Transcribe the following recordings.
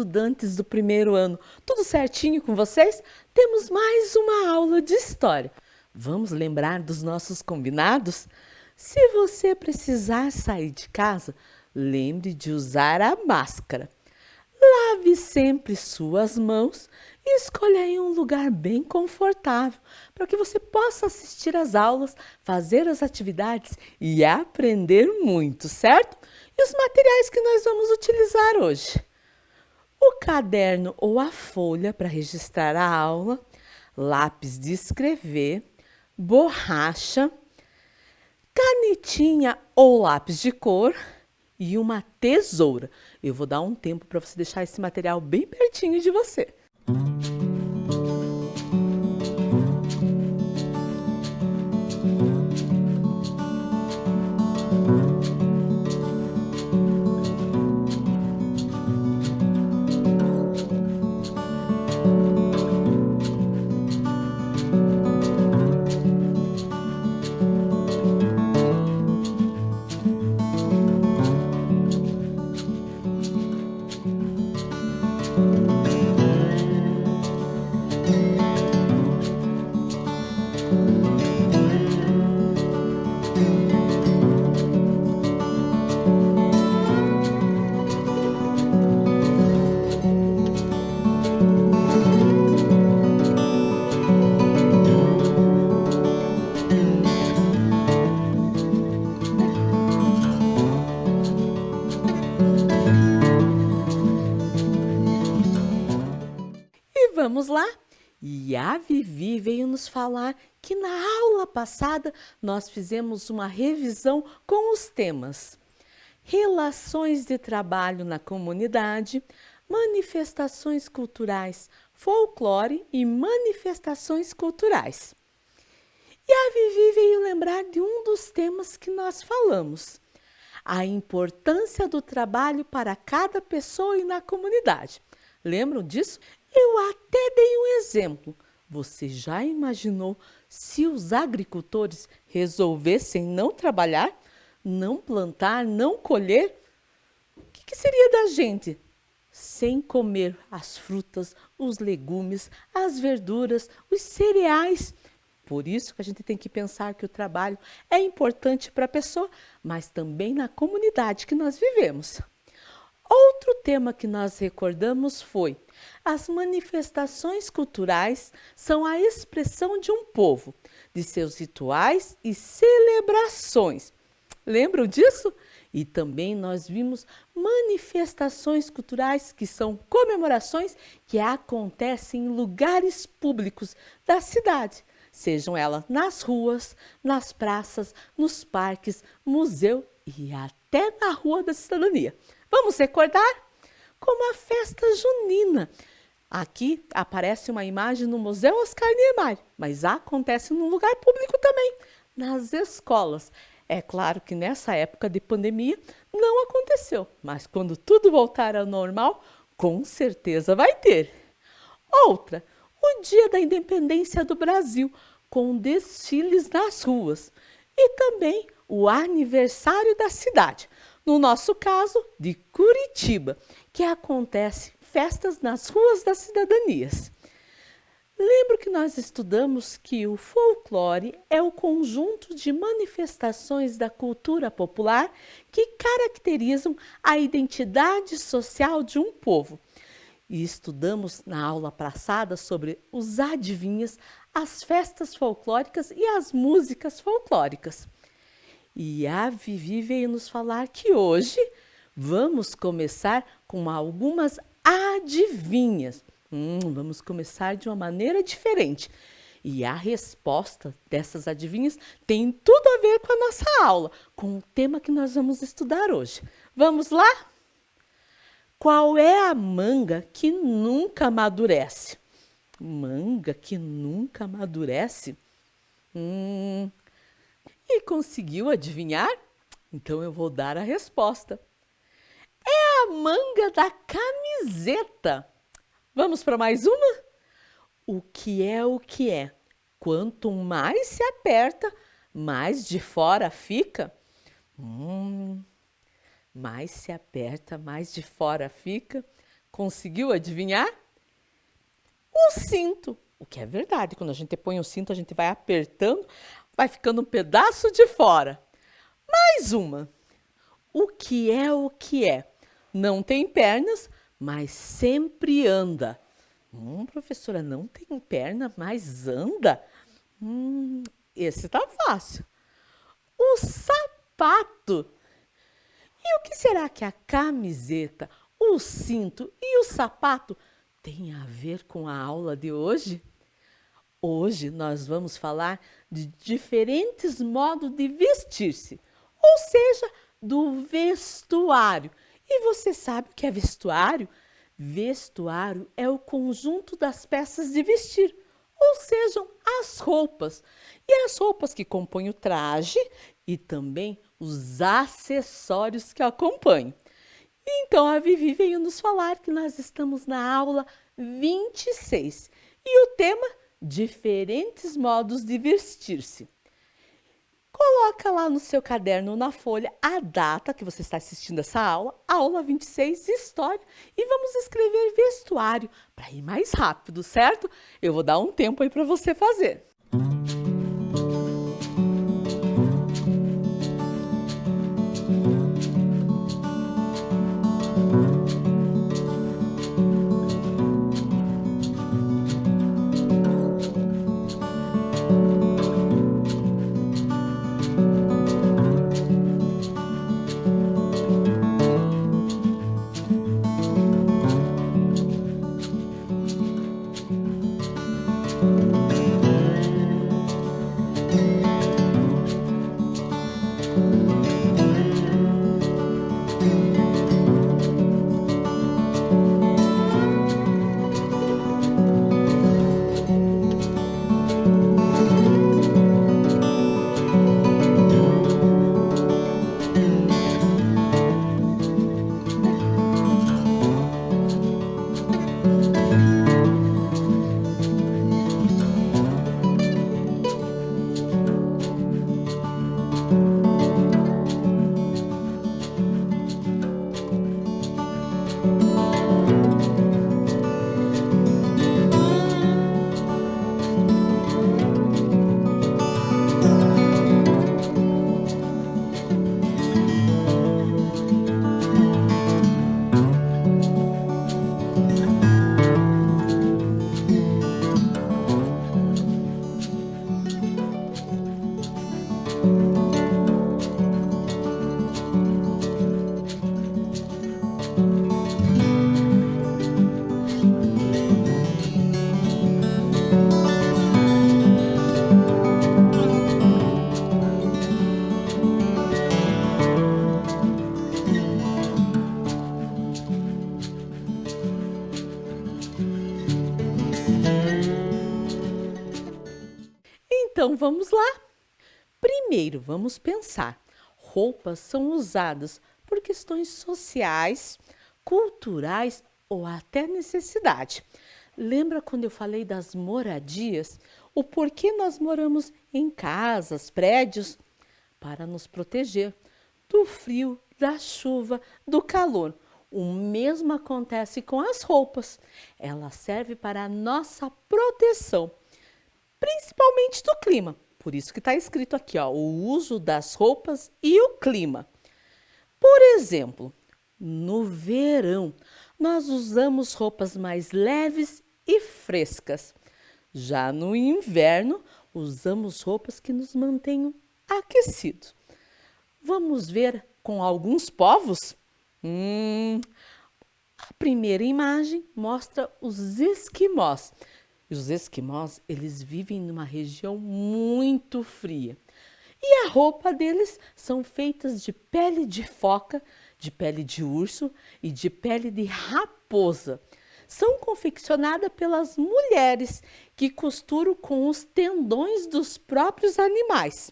estudantes do primeiro ano? Tudo certinho com vocês? Temos mais uma aula de história. Vamos lembrar dos nossos combinados? Se você precisar sair de casa, lembre de usar a máscara. Lave sempre suas mãos e escolha aí um lugar bem confortável para que você possa assistir às aulas, fazer as atividades e aprender muito, certo? E os materiais que nós vamos utilizar hoje: o caderno ou a folha para registrar a aula, lápis de escrever, borracha, canetinha ou lápis de cor e uma tesoura. Eu vou dar um tempo para você deixar esse material bem pertinho de você. Vamos lá? E a Vivi veio nos falar que na aula passada nós fizemos uma revisão com os temas: relações de trabalho na comunidade, manifestações culturais, folclore e manifestações culturais. E a Vivi veio lembrar de um dos temas que nós falamos: a importância do trabalho para cada pessoa e na comunidade. Lembram disso? Eu até dei um exemplo. Você já imaginou se os agricultores resolvessem não trabalhar, não plantar, não colher? O que seria da gente sem comer as frutas, os legumes, as verduras, os cereais? Por isso que a gente tem que pensar que o trabalho é importante para a pessoa, mas também na comunidade que nós vivemos. Outro tema que nós recordamos foi: as manifestações culturais são a expressão de um povo, de seus rituais e celebrações. Lembram disso? E também nós vimos manifestações culturais, que são comemorações que acontecem em lugares públicos da cidade, sejam elas nas ruas, nas praças, nos parques, museu e até na Rua da Cidadania. Vamos recordar? Como a festa junina. Aqui aparece uma imagem no Museu Oscar Niemeyer, mas acontece num lugar público também, nas escolas. É claro que nessa época de pandemia não aconteceu, mas quando tudo voltar ao normal, com certeza vai ter. Outra, o Dia da Independência do Brasil, com desfiles nas ruas. E também o aniversário da cidade, no nosso caso, de Curitiba, que acontece festas nas ruas das cidadanias. Lembro que nós estudamos que o folclore é o conjunto de manifestações da cultura popular que caracterizam a identidade social de um povo. E estudamos na aula passada sobre os adivinhas, as festas folclóricas e as músicas folclóricas. E a Vivi veio nos falar que hoje vamos começar com algumas adivinhas. Vamos começar de uma maneira diferente. E a resposta dessas adivinhas tem tudo a ver com a nossa aula, com o tema que nós vamos estudar hoje. Vamos lá? Qual é a manga que nunca amadurece? Manga que nunca amadurece? E conseguiu adivinhar? Então eu vou dar a resposta. É a manga da camiseta. Vamos para mais uma? O que é o que é? Quanto mais se aperta, mais de fora fica. Mais se aperta, mais de fora fica. Conseguiu adivinhar? O cinto. O que é verdade, quando a gente põe o cinto, a gente vai apertando, vai ficando um pedaço de fora. Mais uma. O que é o que é? Não tem pernas, mas sempre anda. Professora, não tem perna, mas anda? Esse tá fácil. O sapato. E o que será que a camiseta, o cinto e o sapato têm a ver com a aula de hoje? Hoje nós vamos falar de diferentes modos de vestir-se, ou seja, do vestuário. E você sabe o que é vestuário? Vestuário é o conjunto das peças de vestir, ou sejam, as roupas. E as roupas que compõem o traje e também os acessórios que acompanham. Então a Vivi veio nos falar que nós estamos na aula 26 e o tema diferentes modos de vestir-se. Coloca lá no seu caderno, na folha, a data que você está assistindo essa aula 26 de História, e vamos escrever vestuário para ir mais rápido, certo? Eu vou dar um tempo aí para você fazer. Então vamos lá. Primeiro vamos pensar. Roupas são usadas por questões sociais, culturais ou até necessidade. Lembra quando eu falei das moradias? O porquê nós moramos em casas, prédios? Para nos proteger do frio, da chuva, do calor. O mesmo acontece com as roupas. Ela serve para a nossa proteção, principalmente do clima. Por isso que está escrito aqui, ó, o uso das roupas e o clima. Por exemplo, no verão, nós usamos roupas mais leves e frescas. Já no inverno, usamos roupas que nos mantenham aquecidos. Vamos ver com alguns povos? A primeira imagem mostra os esquimós. E os esquimós, eles vivem numa região muito fria. E a roupa deles são feitas de pele de foca, de pele de urso e de pele de raposa. São confeccionadas pelas mulheres que costuram com os tendões dos próprios animais.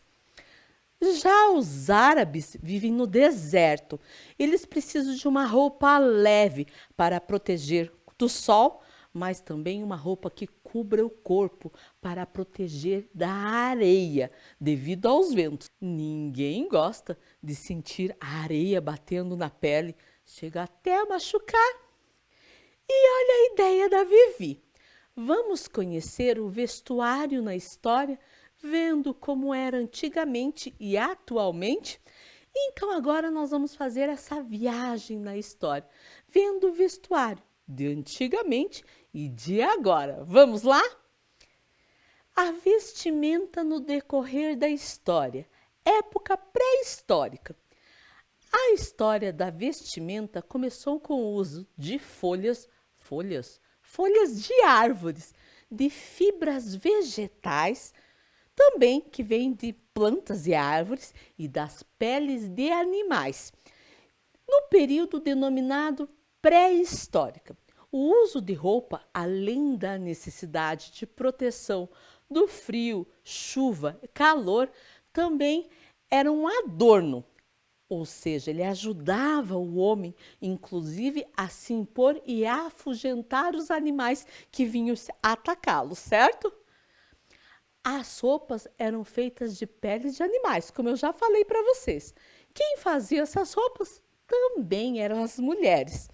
Já os árabes vivem no deserto. Eles precisam de uma roupa leve para proteger do sol, mas também uma roupa que cubra o corpo para proteger da areia devido aos ventos. Ninguém gosta de sentir a areia batendo na pele, chega até a machucar. ideia da Vivi. Vamos conhecer o vestuário na história, vendo como era antigamente e atualmente? Então agora nós vamos fazer essa viagem na história, vendo o vestuário de antigamente e de agora. Vamos lá? A vestimenta no decorrer da história, época pré-histórica. A história da vestimenta começou com o uso de folhas de árvores, de fibras vegetais, também que vêm de plantas e árvores e das peles de animais, no período denominado pré-histórica. O uso de roupa, além da necessidade de proteção do frio, chuva, calor, também era um adorno, ou seja, ele ajudava o homem, inclusive, a se impor e a afugentar os animais que vinham atacá-lo, certo? As roupas eram feitas de peles de animais, como eu já falei para vocês. Quem fazia essas roupas também eram as mulheres.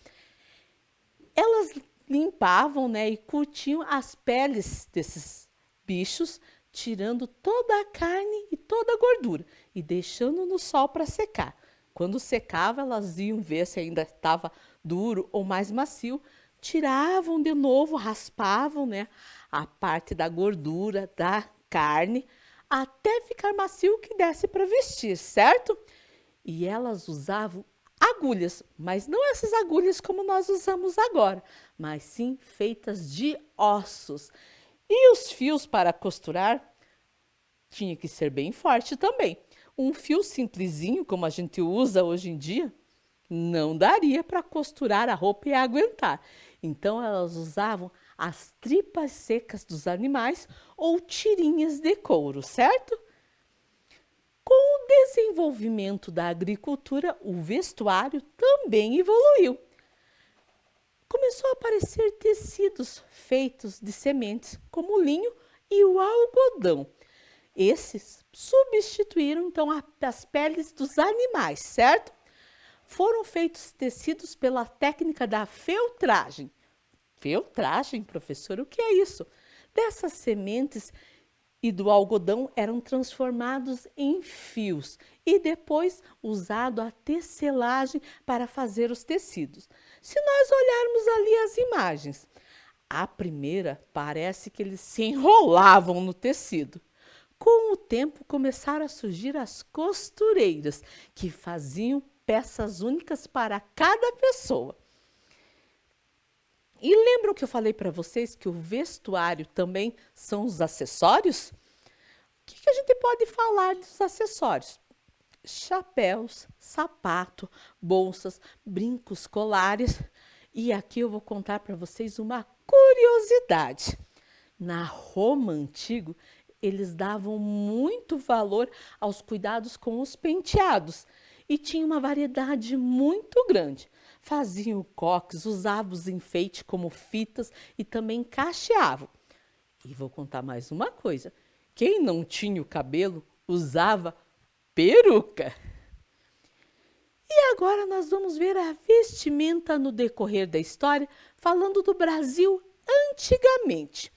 Elas limpavam, e curtiam as peles desses bichos, tirando toda a carne e toda a gordura e deixando no sol para secar. Quando secava, elas iam ver se ainda estava duro ou mais macio, tiravam de novo, raspavam, a parte da gordura, da carne, até ficar macio que desse para vestir, certo? E elas usavam agulhas, mas não essas agulhas como nós usamos agora, mas sim feitas de ossos. E os fios para costurar tinha que ser bem forte também. Um fio simplesinho, como a gente usa hoje em dia, não daria para costurar a roupa e aguentar. Então, elas usavam as tripas secas dos animais ou tirinhas de couro, certo? Com o desenvolvimento da agricultura, o vestuário também evoluiu. Começou a aparecer tecidos feitos de sementes, como o linho e o algodão. Esses substituíram, então, as peles dos animais, certo? Foram feitos tecidos pela técnica da feltragem. Feltragem, professor, o que é isso? Dessas sementes e do algodão eram transformados em fios e depois usado a tecelagem para fazer os tecidos. Se nós olharmos ali as imagens, a primeira parece que eles se enrolavam no tecido. Com o tempo começaram a surgir as costureiras, que faziam peças únicas para cada pessoa. E lembram que eu falei para vocês que o vestuário também são os acessórios? O que a gente pode falar dos acessórios? Chapéus, sapato, bolsas, brincos, colares. E aqui eu vou contar para vocês uma curiosidade. Na Roma antiga, eles davam muito valor aos cuidados com os penteados e tinha uma variedade muito grande. Faziam coques, usavam os enfeites como fitas e também cacheavam. E vou contar mais uma coisa. Quem não tinha o cabelo usava peruca. E agora nós vamos ver a vestimenta no decorrer da história, falando do Brasil antigamente.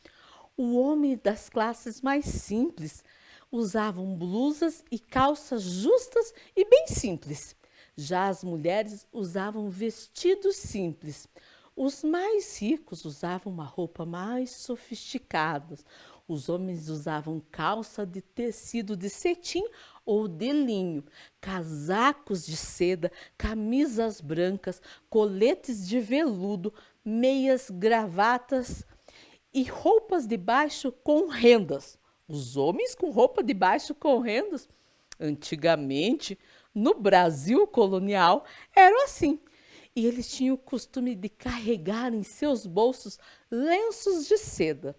O homem das classes mais simples usavam blusas e calças justas e bem simples. Já as mulheres usavam vestidos simples. Os mais ricos usavam uma roupa mais sofisticada. Os homens usavam calça de tecido de cetim ou de linho, casacos de seda, camisas brancas, coletes de veludo, meias, gravatas e roupas de baixo com rendas. Os homens com roupa de baixo com rendas, antigamente, no Brasil colonial, eram assim. E eles tinham o costume de carregar em seus bolsos lenços de seda.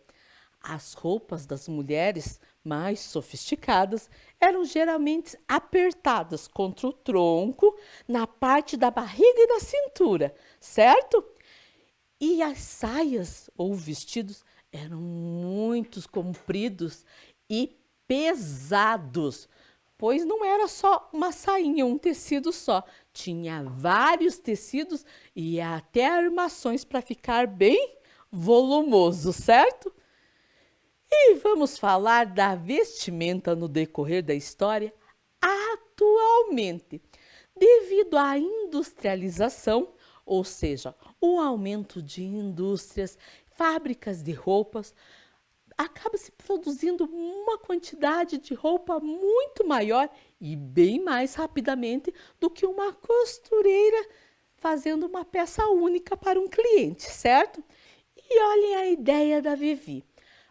As roupas das mulheres mais sofisticadas eram geralmente apertadas contra o tronco, na parte da barriga e da cintura, certo? E as saias ou vestidos eram muito compridos e pesados, pois não era só uma sainha, um tecido só. Tinha vários tecidos e até armações para ficar bem volumoso, certo? E vamos falar da vestimenta no decorrer da história atualmente. Devido à industrialização, ou seja, o aumento de indústrias, fábricas de roupas, acaba se produzindo uma quantidade de roupa muito maior e bem mais rapidamente do que uma costureira fazendo uma peça única para um cliente, certo? E olhem a ideia da Vivi.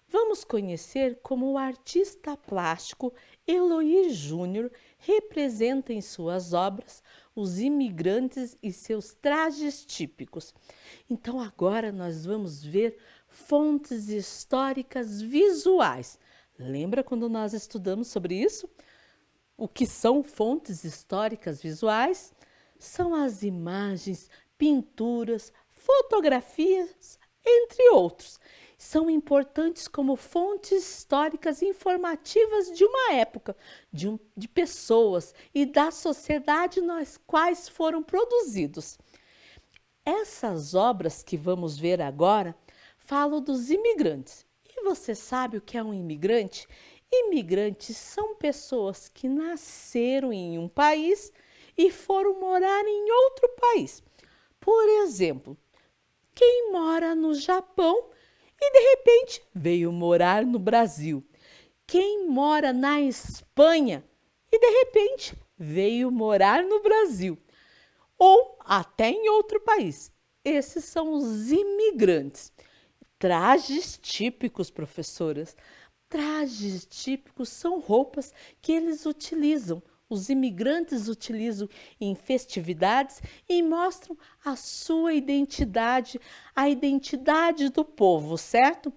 Vamos conhecer como o artista plástico Eloy Júnior representa em suas obras os imigrantes e seus trajes típicos. Então agora nós vamos ver fontes históricas visuais. Lembra quando nós estudamos sobre isso? O que são fontes históricas visuais? São as imagens, pinturas, fotografias, entre outros. São importantes como fontes históricas informativas de uma época, de pessoas e da sociedade nas quais foram produzidos. Essas obras que vamos ver agora falam dos imigrantes. E você sabe o que é um imigrante? Imigrantes são pessoas que nasceram em um país e foram morar em outro país. Por exemplo, quem mora no Japão e de repente veio morar no Brasil. Quem mora na Espanha e de repente veio morar no Brasil. Ou até em outro país. Esses são os imigrantes. Trajes típicos, professoras. Trajes típicos são roupas que eles utilizam. Os imigrantes utilizam em festividades e mostram a sua identidade, a identidade do povo, certo?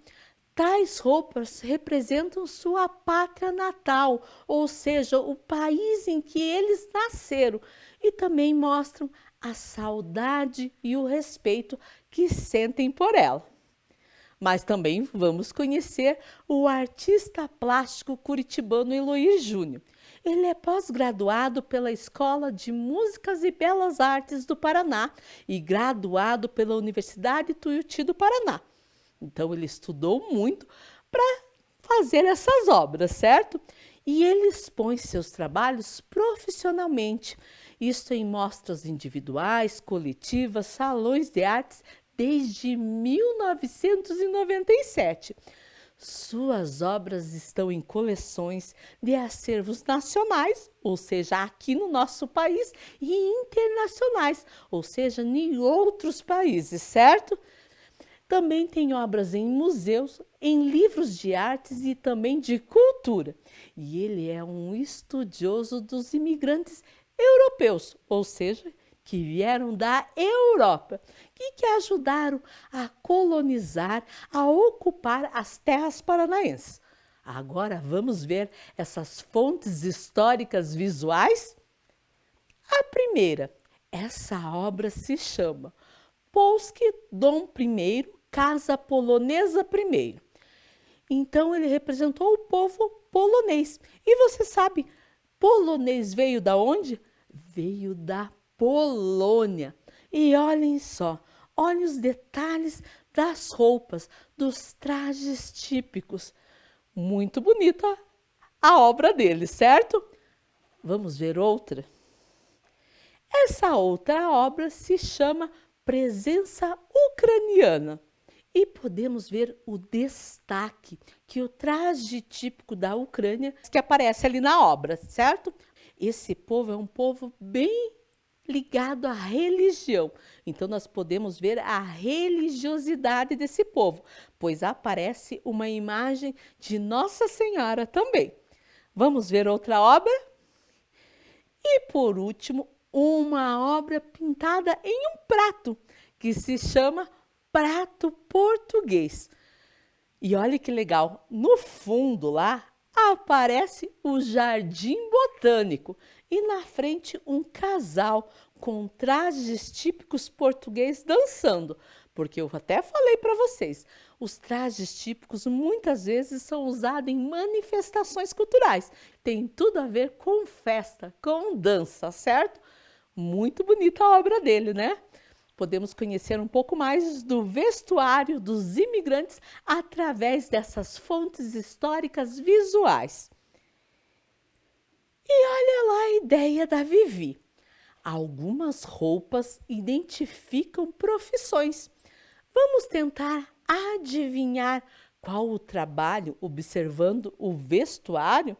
Tais roupas representam sua pátria natal, ou seja, o país em que eles nasceram, e também mostram a saudade e o respeito que sentem por ela. Mas também vamos conhecer o artista plástico curitibano Eloy Júnior. Ele é pós-graduado pela Escola de Músicas e Belas Artes do Paraná e graduado pela Universidade Tuiuti do Paraná. Então ele estudou muito para fazer essas obras, certo? E ele expõe seus trabalhos profissionalmente, isto em mostras individuais, coletivas, salões de artes, desde 1997. Suas obras estão em coleções de acervos nacionais, ou seja, aqui no nosso país, e internacionais, ou seja, em outros países, certo? Também tem obras em museus, em livros de artes e também de cultura. E ele é um estudioso dos imigrantes europeus, ou seja, que vieram da Europa e que ajudaram a colonizar, a ocupar as terras paranaenses. Agora vamos ver essas fontes históricas visuais? A primeira, essa obra se chama Polski Dom I, Casa Polonesa I. Então ele representou o povo polonês. E você sabe, polonês veio da onde? Veio da Polônia. E olhem só, olhem os detalhes das roupas, dos trajes típicos. Muito bonita a obra dele, certo? Vamos ver outra? Essa outra obra se chama Presença Ucraniana. E podemos ver o destaque que o traje típico da Ucrânia que aparece ali na obra, certo? Esse povo é um povo bem ligado à religião. Então nós podemos ver a religiosidade desse povo, pois aparece uma imagem de Nossa Senhora também. Vamos ver outra obra? E por último, uma obra pintada em um prato, que se chama Prato Português. E olha que legal, no fundo lá aparece o Jardim Botânico e na frente um casal com trajes típicos portugueses dançando. Porque eu até falei para vocês, os trajes típicos muitas vezes são usados em manifestações culturais. Tem tudo a ver com festa, com dança, certo? Muito bonita a obra dele, né? podemos conhecer um pouco mais do vestuário dos imigrantes através dessas fontes históricas visuais. E olha lá a ideia da Vivi. Algumas roupas identificam profissões. Vamos tentar adivinhar qual o trabalho observando o vestuário?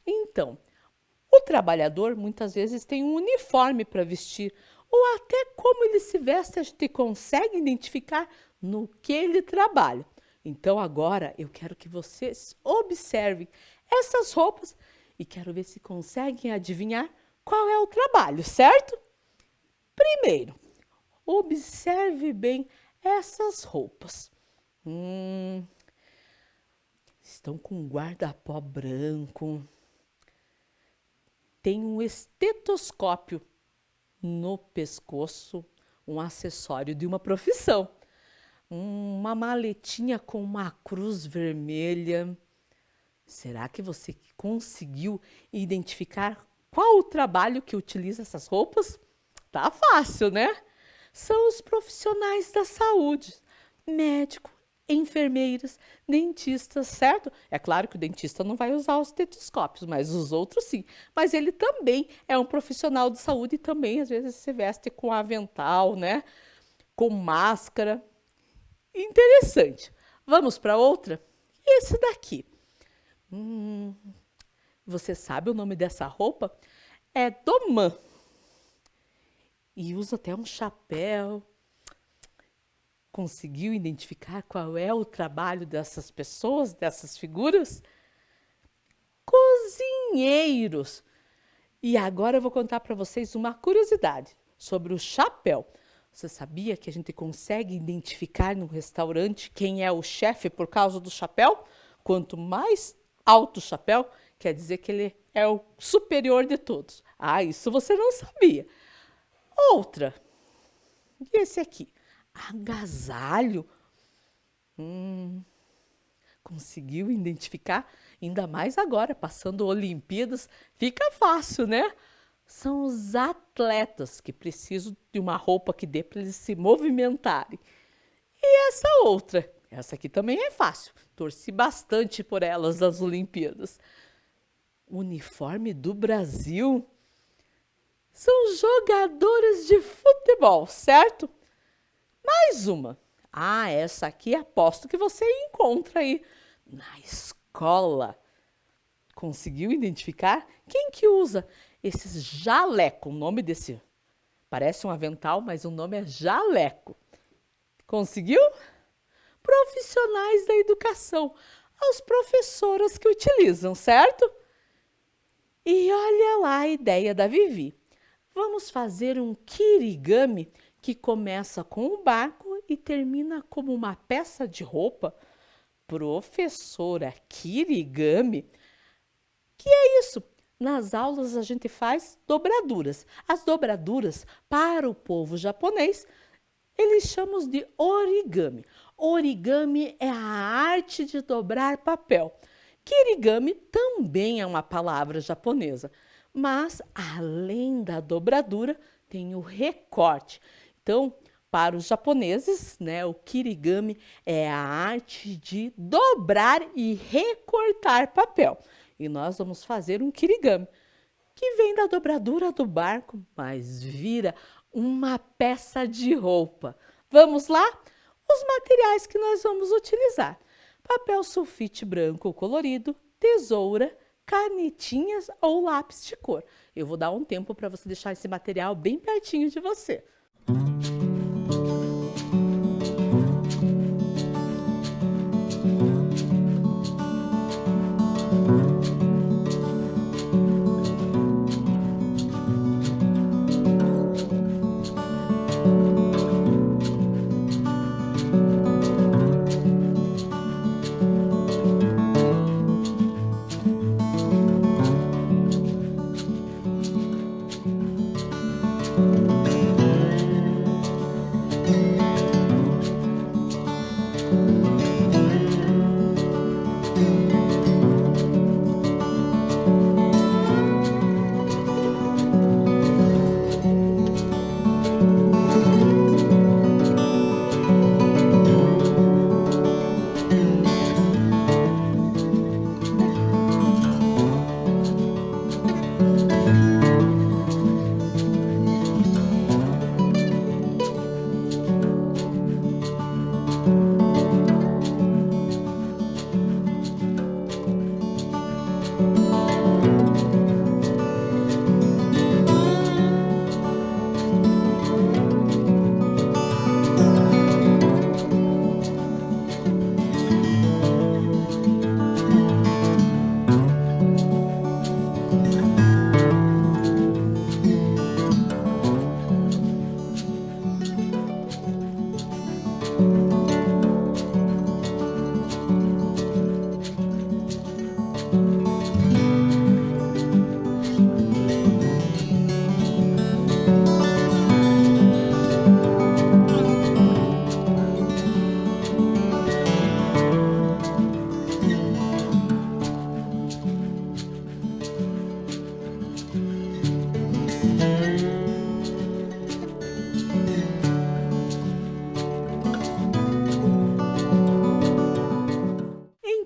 Então, o trabalhador muitas vezes tem um uniforme para vestir, ou até como ele se veste, a gente consegue identificar no que ele trabalha. Então, agora eu quero que vocês observem essas roupas e quero ver se conseguem adivinhar qual é o trabalho, certo? Primeiro, observe bem essas roupas. Estão com um guarda-pó branco. Tem um estetoscópio no pescoço, um acessório de uma profissão. Uma maletinha com uma cruz vermelha. Será que você conseguiu identificar qual o trabalho que utiliza essas roupas? Tá fácil, né? São os profissionais da saúde, médico, enfermeiras, dentistas, certo? É claro que o dentista não vai usar os estetoscópios, mas os outros sim. Mas ele também é um profissional de saúde e também às vezes se veste com avental, né? Com máscara. Interessante. Vamos para outra? Esse daqui. Você sabe o nome dessa roupa? É domã. E usa até um chapéu. Conseguiu identificar qual é o trabalho dessas pessoas, dessas figuras? Cozinheiros. E agora eu vou contar para vocês uma curiosidade sobre o chapéu. Você sabia que a gente consegue identificar no restaurante quem é o chefe por causa do chapéu? Quanto mais alto o chapéu, quer dizer que ele é o superior de todos. Ah, isso você não sabia. Outra. E esse aqui? Agasalho. Conseguiu identificar? Ainda mais agora, passando Olimpíadas, fica fácil, né? São os atletas que precisam de uma roupa que dê para eles se movimentarem. E essa outra? Essa aqui também é fácil. Torci bastante por elas nas Olimpíadas. Uniforme do Brasil. São jogadoras de futebol, certo? Mais uma. Ah, essa aqui aposto que você encontra aí na escola. Conseguiu identificar? Quem que usa esses jaleco? O nome desse parece um avental, mas o nome é jaleco. Conseguiu? Profissionais da educação, as professoras que utilizam, certo? E olha lá a ideia da Vivi. Vamos fazer um kirigami que começa com um barco e termina como uma peça de roupa. Professora, kirigami? Que é isso? Nas aulas a gente faz dobraduras. As dobraduras, para o povo japonês, eles chamam de origami. Origami é a arte de dobrar papel. Kirigami também é uma palavra japonesa, mas além da dobradura tem o recorte. Então, para os japoneses, né, o kirigami é a arte de dobrar e recortar papel. E nós vamos fazer um kirigami, que vem da dobradura do barco, mas vira uma peça de roupa. Vamos lá? Os materiais que nós vamos utilizar: papel sulfite branco colorido, tesoura, canetinhas ou lápis de cor. Eu vou dar um tempo para você deixar esse material bem pertinho de você.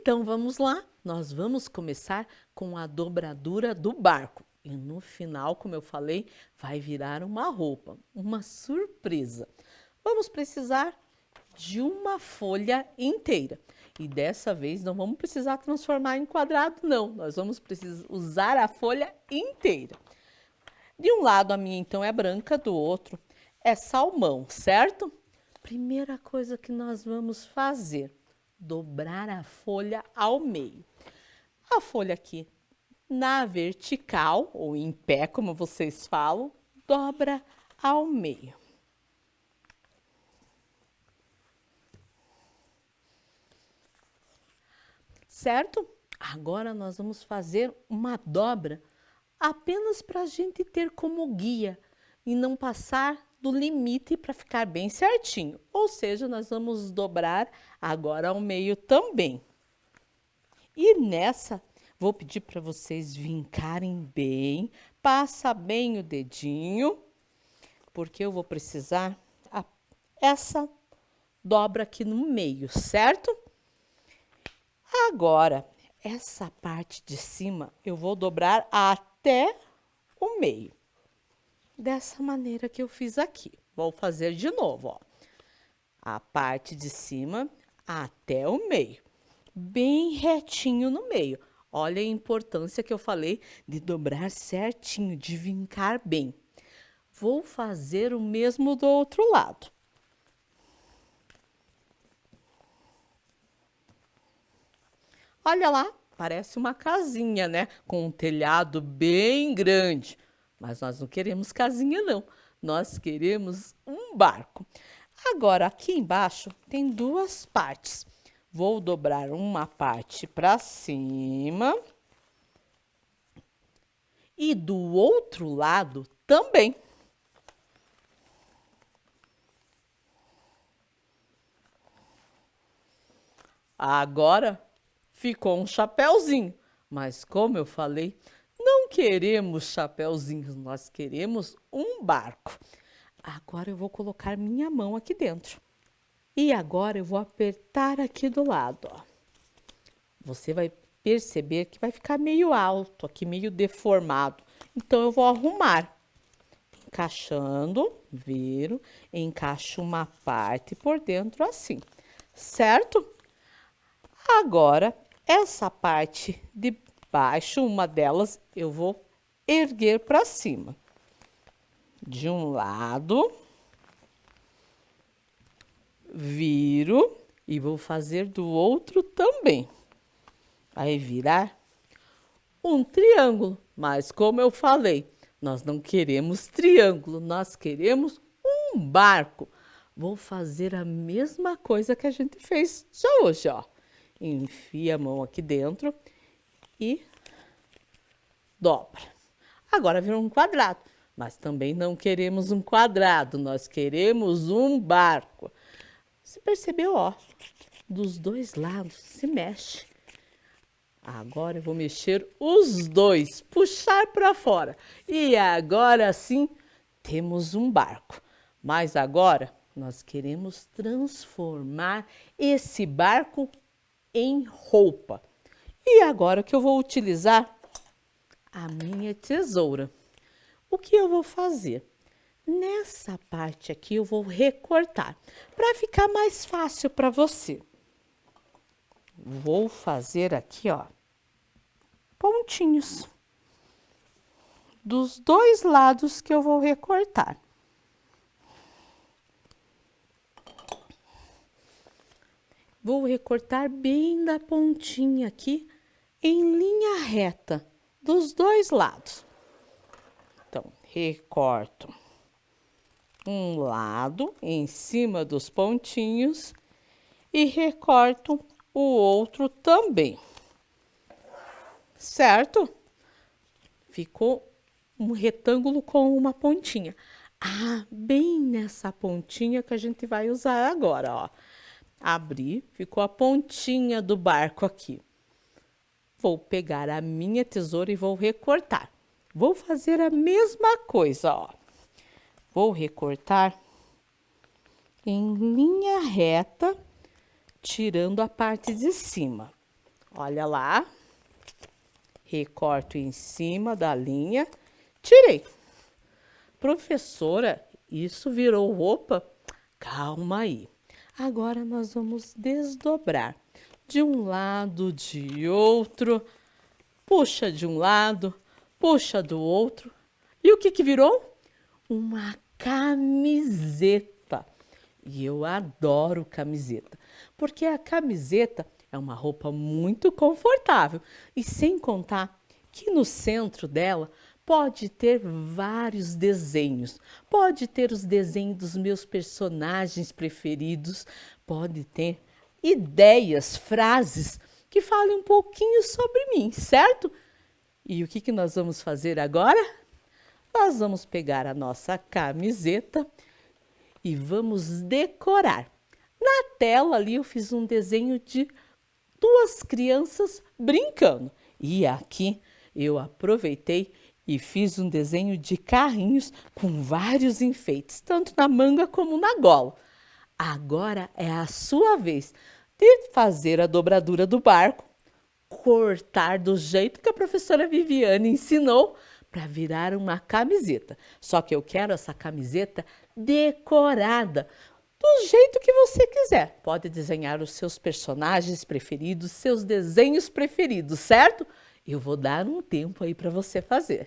Então, vamos lá. Nós vamos começar com a dobradura do barco. E no final, como eu falei, vai virar uma roupa, uma surpresa. Vamos precisar de uma folha inteira. E dessa vez não vamos precisar transformar em quadrado, não. Nós vamos precisar usar a folha inteira. De um lado a minha então é branca, do outro é salmão, certo? Primeira coisa que nós vamos fazer, dobrar a folha ao meio. A folha aqui na vertical, ou em pé, como vocês falam, dobra ao meio. Certo? Agora nós vamos fazer uma dobra apenas para a gente ter como guia e não passar do limite para ficar bem certinho. Ou seja, nós vamos dobrar agora ao meio também. E nessa, vou pedir para vocês vincarem bem, passa bem o dedinho, porque eu vou precisar essa dobra aqui no meio, certo? Agora, essa parte de cima eu vou dobrar até o meio. Dessa maneira que eu fiz aqui. Vou fazer de novo, ó. A parte de cima até o meio. Bem retinho no meio. Olha a importância que eu falei de dobrar certinho, de vincar bem. Vou fazer o mesmo do outro lado. Olha lá, parece uma casinha, né? Com um telhado bem grande. Mas nós não queremos casinha, não. Nós queremos um barco. Agora, aqui embaixo tem duas partes. Vou dobrar uma parte para cima. E do outro lado também. Agora ficou um chapéuzinho, mas como eu falei, não queremos chapéuzinhos, nós queremos um barco. Agora eu vou colocar minha mão aqui dentro. E agora eu vou apertar aqui do lado, ó. Você vai perceber que vai ficar meio alto aqui, meio deformado. Então eu vou arrumar. Encaixando, viro, encaixo uma parte por dentro assim, certo? Agora, essa parte de baixo, uma delas, eu vou erguer para cima. De um lado, viro e vou fazer do outro também. Vai virar um triângulo, mas como eu falei, nós não queremos triângulo, nós queremos um barco. Vou fazer a mesma coisa que a gente fez já hoje, ó. Enfia a mão aqui dentro e dobra. Agora virou um quadrado, mas também não queremos um quadrado, nós queremos um barco. Você percebeu, ó, dos dois lados se mexe. Agora eu vou mexer os dois, puxar para fora. E agora sim temos um barco. Mas agora nós queremos transformar esse barco em roupa. E agora que eu vou utilizar a minha tesoura. O que eu vou fazer? Nessa parte aqui eu vou recortar para ficar mais fácil para você. Vou fazer aqui, ó, pontinhos dos dois lados que eu vou recortar. Vou recortar bem da pontinha aqui, em linha reta, dos dois lados. Então, recorto um lado em cima dos pontinhos e recorto o outro também. Certo? Ficou um retângulo com uma pontinha. Ah, bem nessa pontinha que a gente vai usar agora, ó. Abri, ficou a pontinha do barco aqui. Vou pegar a minha tesoura e vou recortar. Vou fazer a mesma coisa, ó. Vou recortar em linha reta, tirando a parte de cima. Olha lá, recorto em cima da linha, tirei. Professora, isso virou roupa? Calma aí. Agora nós vamos desdobrar de um lado, de outro. Puxa de um lado, puxa do outro. E o que que virou? Uma camiseta. E eu adoro camiseta, porque a camiseta é uma roupa muito confortável. E sem contar que no centro dela pode ter vários desenhos. Pode ter os desenhos dos meus personagens preferidos, pode ter ideias, frases que falem um pouquinho sobre mim, certo? E o que que nós vamos fazer agora? Nós vamos pegar a nossa camiseta e vamos decorar. Na tela ali eu fiz um desenho de duas crianças brincando. E aqui eu aproveitei e fiz um desenho de carrinhos com vários enfeites, tanto na manga como na gola. Agora é a sua vez de fazer a dobradura do barco, cortar do jeito que a professora Viviane ensinou para virar uma camiseta. Só que eu quero essa camiseta decorada do jeito que você quiser. Pode desenhar os seus personagens preferidos, seus desenhos preferidos, certo? Eu vou dar um tempo aí para você fazer.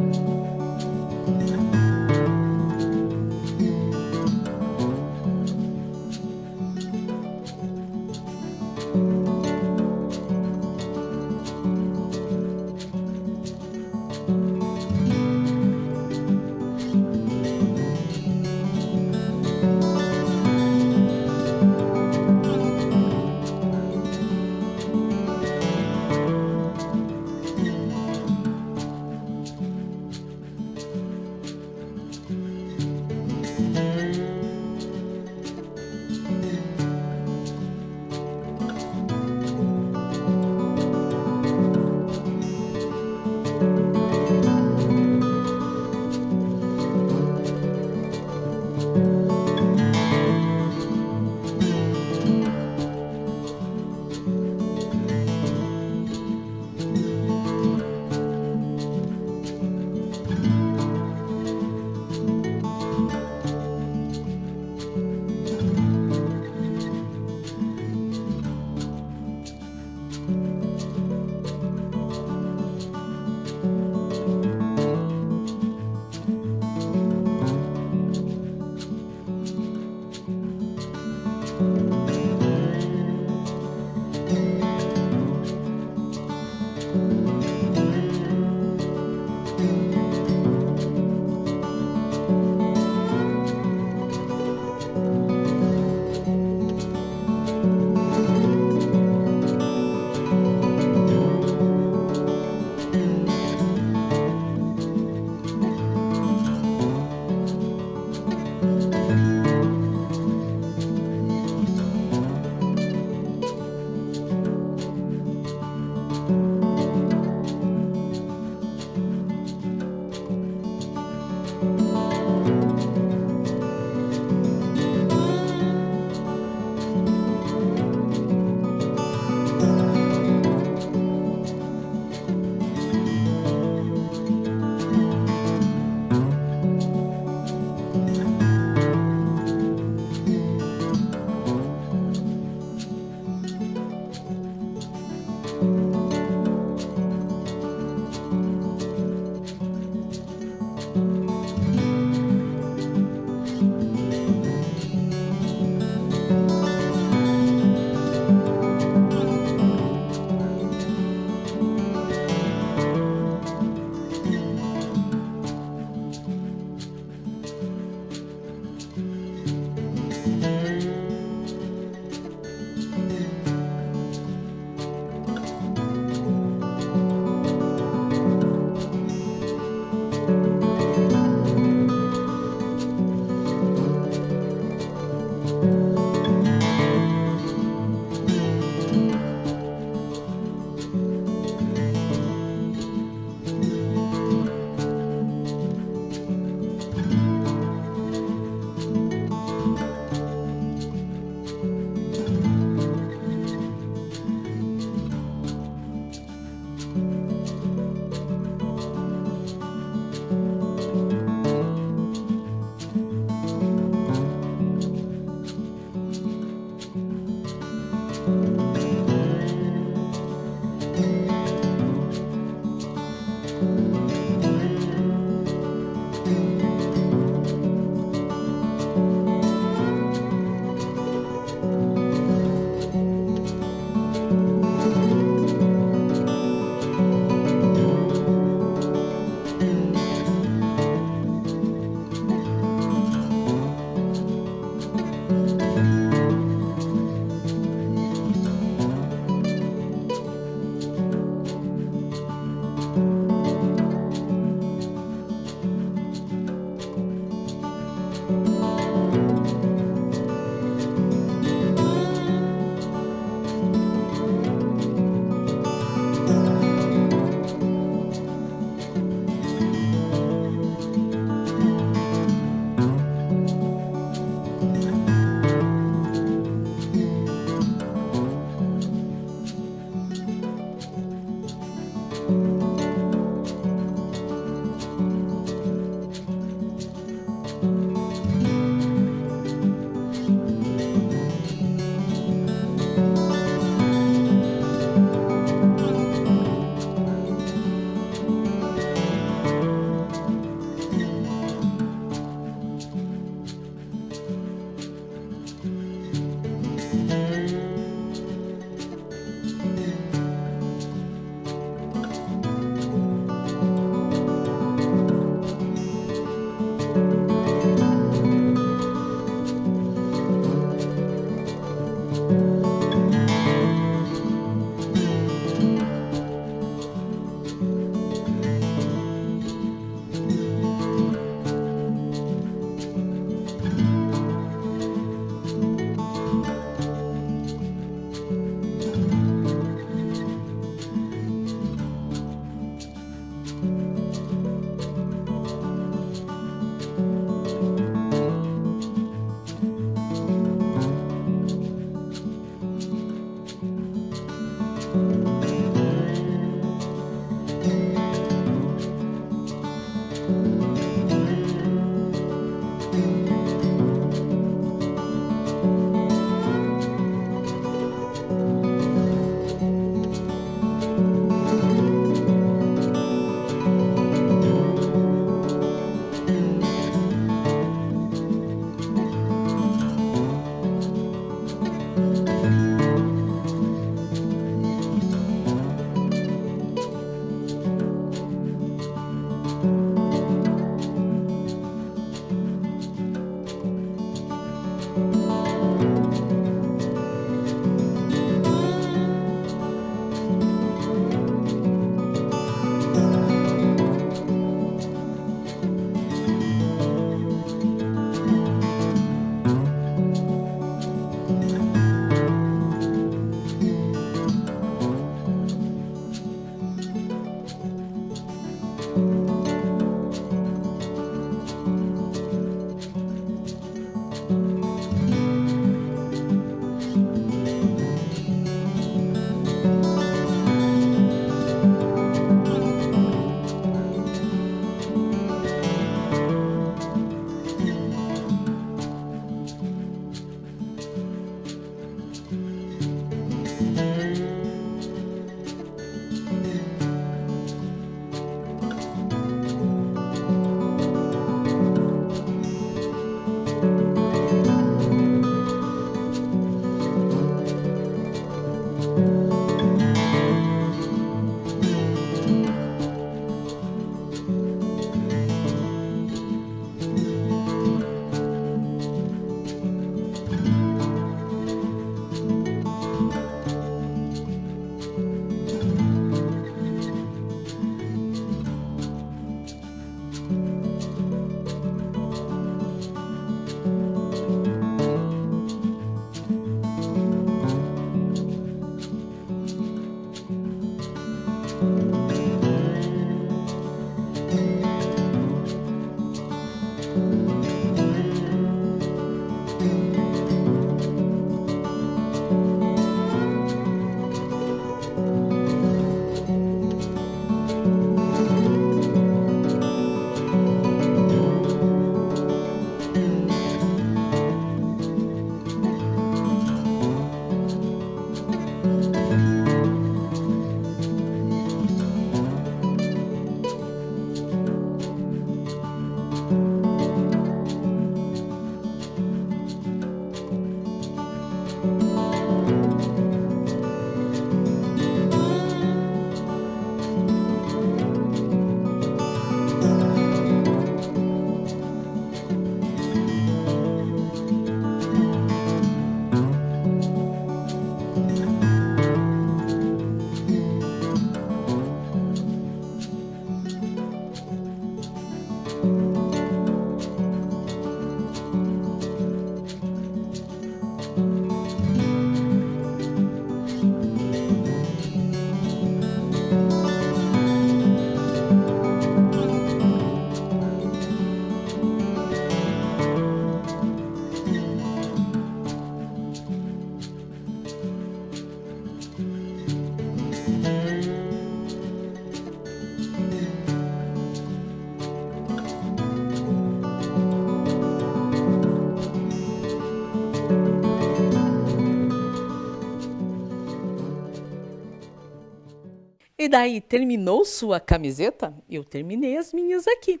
E daí, terminou sua camiseta? Eu terminei as minhas aqui.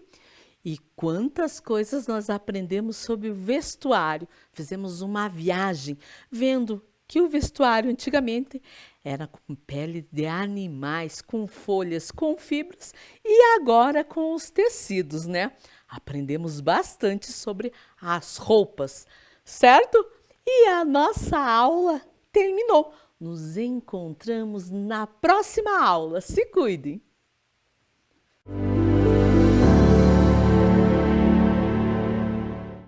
E quantas coisas nós aprendemos sobre o vestuário. Fizemos uma viagem vendo que o vestuário antigamente era com pele de animais, com folhas, com fibras e agora com os tecidos, né? Aprendemos bastante sobre as roupas, certo? E a nossa aula terminou. Nos encontramos na próxima aula. Se cuidem!